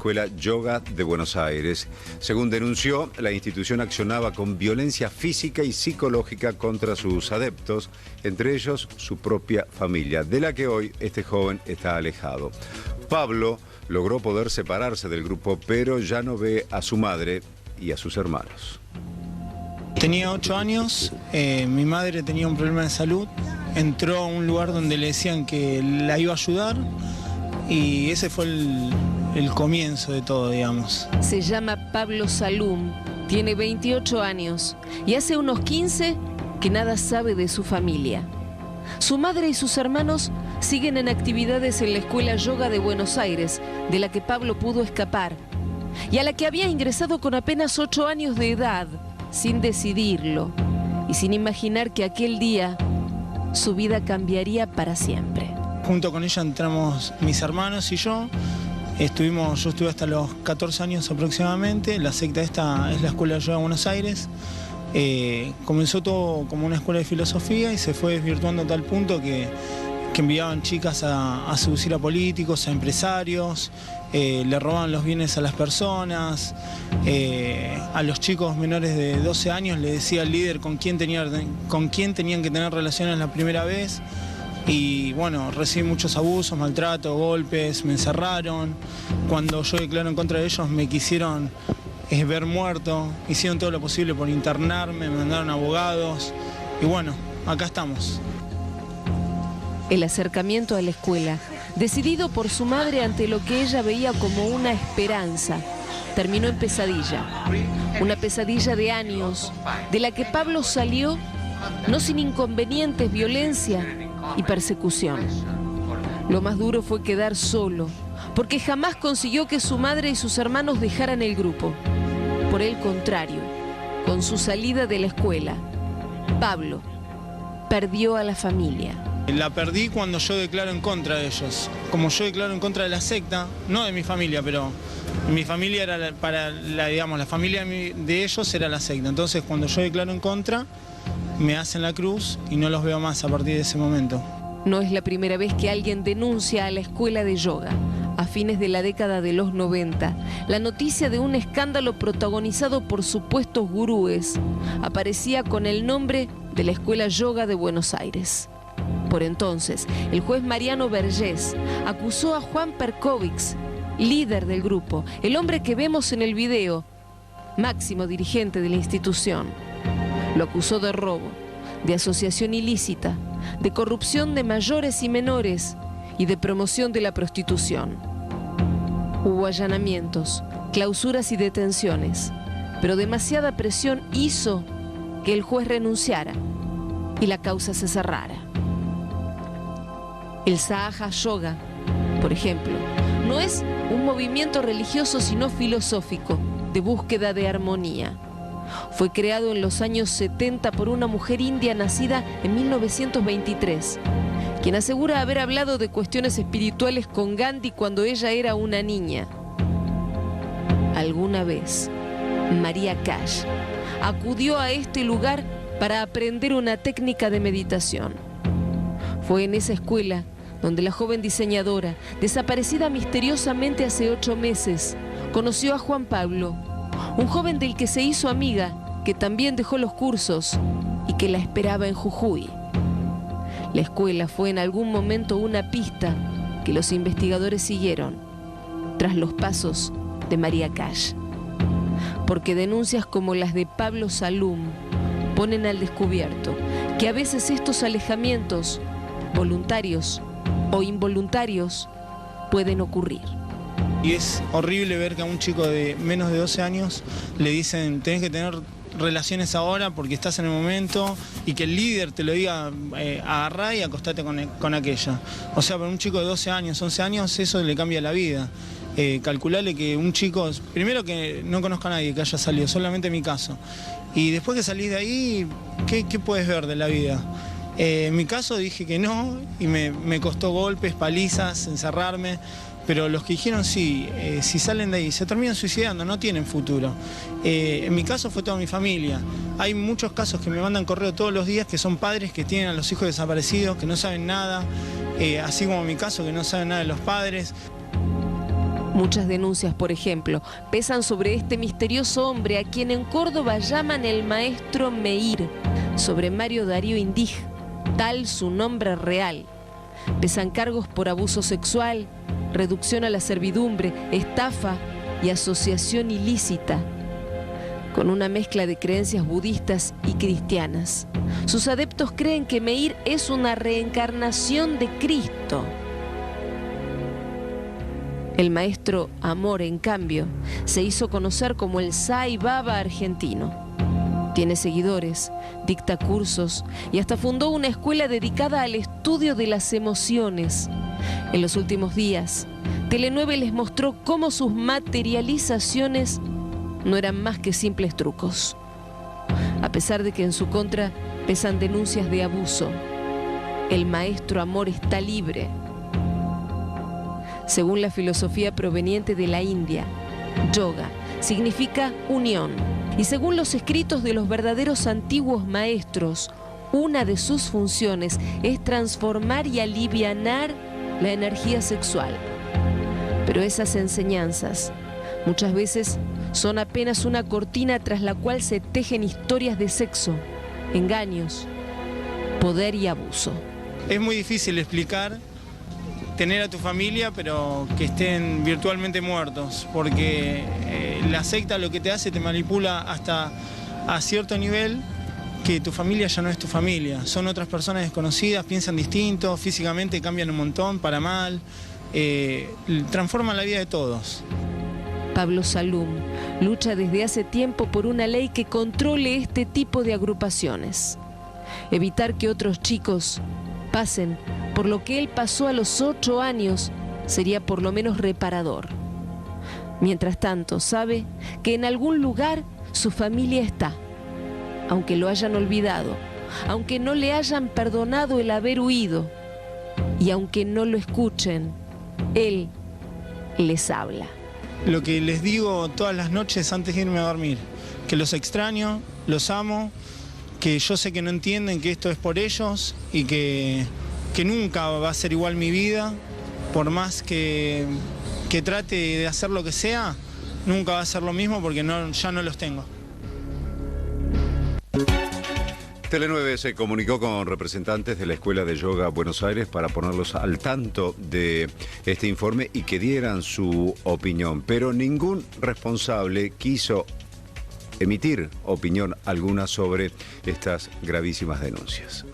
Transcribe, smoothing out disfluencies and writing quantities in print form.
escuela Yoga de Buenos Aires. Según denunció, la institución accionaba con violencia física y psicológica contra sus adeptos, entre ellos su propia familia, de la que hoy este joven está alejado. Pablo logró poder separarse del grupo, pero ya no ve a su madre y a sus hermanos. Tenía 8 años, mi madre tenía un problema de salud, entró a un lugar donde le decían que la iba a ayudar y ese fue el comienzo de todo, digamos. Se llama Pablo Salum, tiene 28 años y hace unos 15 que nada sabe de su familia. Su madre y sus hermanos siguen en actividades en la escuela Yoga de Buenos Aires, de la que Pablo pudo escapar y a la que había ingresado con apenas 8 años de edad, sin decidirlo y sin imaginar que aquel día su vida cambiaría para siempre. Junto con ella entramos mis hermanos y yo estuve hasta los 14 años aproximadamente. La secta esta es la escuela Yoga de Buenos Aires. Comenzó todo como una escuela de filosofía y se fue desvirtuando a tal punto que enviaban chicas a seducir a políticos, a empresarios, le robaban los bienes a las personas, a los chicos menores de 12 años le decía al líder con quién tenían que tener relaciones la primera vez. Y bueno, recibí muchos abusos, maltrato, golpes, me encerraron. Cuando yo declaro en contra de ellos me quisieron ver muerto, hicieron todo lo posible por internarme, me mandaron abogados y bueno, acá estamos. El acercamiento a la escuela, decidido por su madre ante lo que ella veía como una esperanza, terminó en pesadilla. Una pesadilla de años, de la que Pablo salió no sin inconvenientes, violencia y persecución. Lo más duro fue quedar solo, porque jamás consiguió que su madre y sus hermanos dejaran el grupo. Por el contrario, con su salida de la escuela, Pablo perdió a la familia. La perdí cuando yo declaro en contra de ellos. Como yo declaro en contra de la secta, no de mi familia, pero mi familia era la familia de ellos era la secta. Entonces cuando yo declaro en contra, me hacen la cruz y no los veo más a partir de ese momento. No es la primera vez que alguien denuncia a la escuela de yoga. A fines de la década de los 90, la noticia de un escándalo protagonizado por supuestos gurúes aparecía con el nombre de la escuela Yoga de Buenos Aires. Por entonces, el juez Mariano Vergés acusó a Juan Perkovics, líder del grupo, el hombre que vemos en el video, máximo dirigente de la institución. Lo acusó de robo, de asociación ilícita, de corrupción de mayores y menores y de promoción de la prostitución. Hubo allanamientos, clausuras y detenciones, pero demasiada presión hizo que el juez renunciara y la causa se cerrara. El Sahaja Yoga, por ejemplo, no es un movimiento religioso sino filosófico, de búsqueda de armonía. Fue creado en los años 70 por una mujer india nacida en 1923, quien asegura haber hablado de cuestiones espirituales con Gandhi cuando ella era una niña. Alguna vez, María Cash acudió a este lugar para aprender una técnica de meditación. Fue en esa escuela donde la joven diseñadora, desaparecida misteriosamente hace 8 meses, conoció a Juan Pablo, un joven del que se hizo amiga, que también dejó los cursos y que la esperaba en Jujuy. La escuela fue en algún momento una pista que los investigadores siguieron, tras los pasos de María Cash. Porque denuncias como las de Pablo Salum ponen al descubierto que a veces estos alejamientos, voluntarios o involuntarios, pueden ocurrir. Y es horrible ver que a un chico de menos de 12 años le dicen tenés que tener relaciones ahora porque estás en el momento, y que el líder te lo diga agarrá y acostate con aquella. O sea, para un chico de 12 años, 11 años, eso le cambia la vida. Calcularle que un chico, primero que no conozca a nadie que haya salido, solamente mi caso. Y después que salís de ahí, ¿qué puedes ver de la vida? En mi caso dije que no y me costó golpes, palizas, encerrarme. Pero los que dijeron sí, si salen de ahí, se terminan suicidando, no tienen futuro. En mi caso fue toda mi familia. Hay muchos casos que me mandan correo todos los días que son padres que tienen a los hijos desaparecidos, que no saben nada, así como en mi caso, que no saben nada de los padres. Muchas denuncias, por ejemplo, pesan sobre este misterioso hombre a quien en Córdoba llaman el maestro Meir, sobre Mario Darío Indig, tal su nombre real. Pesan cargos por abuso sexual, reducción a la servidumbre, estafa y asociación ilícita, con una mezcla de creencias budistas y cristianas. Sus adeptos creen que Meir es una reencarnación de Cristo. El maestro Amor, en cambio, se hizo conocer como el Sai Baba argentino. Tiene seguidores, dicta cursos y hasta fundó una escuela dedicada al estudio de las emociones. En los últimos días, Tele9 les mostró cómo sus materializaciones no eran más que simples trucos. A pesar de que en su contra pesan denuncias de abuso, el maestro Amor está libre. Según la filosofía proveniente de la India, yoga significa unión. Y según los escritos de los verdaderos antiguos maestros, una de sus funciones es transformar y alivianar la energía sexual. Pero esas enseñanzas muchas veces son apenas una cortina tras la cual se tejen historias de sexo, engaños, poder y abuso. Es muy difícil explicar tener a tu familia, pero que estén virtualmente muertos, porque la secta lo que te hace, te manipula hasta a cierto nivel que tu familia ya no es tu familia, son otras personas desconocidas, piensan distinto, físicamente cambian un montón, para mal, transforman la vida de todos. Pablo Salum lucha desde hace tiempo por una ley que controle este tipo de agrupaciones. Evitar que otros chicos pasen por lo que él pasó a los 8 años sería por lo menos reparador. Mientras tanto, sabe que en algún lugar su familia está, aunque lo hayan olvidado, aunque no le hayan perdonado el haber huido y aunque no lo escuchen, él les habla. Lo que les digo todas las noches antes de irme a dormir, que los extraño, los amo, que yo sé que no entienden que esto es por ellos y que nunca va a ser igual mi vida, por más que trate de hacer lo que sea, nunca va a ser lo mismo porque ya no los tengo. Tele9 se comunicó con representantes de la Escuela de Yoga Buenos Aires para ponerlos al tanto de este informe y que dieran su opinión, pero ningún responsable quiso emitir opinión alguna sobre estas gravísimas denuncias.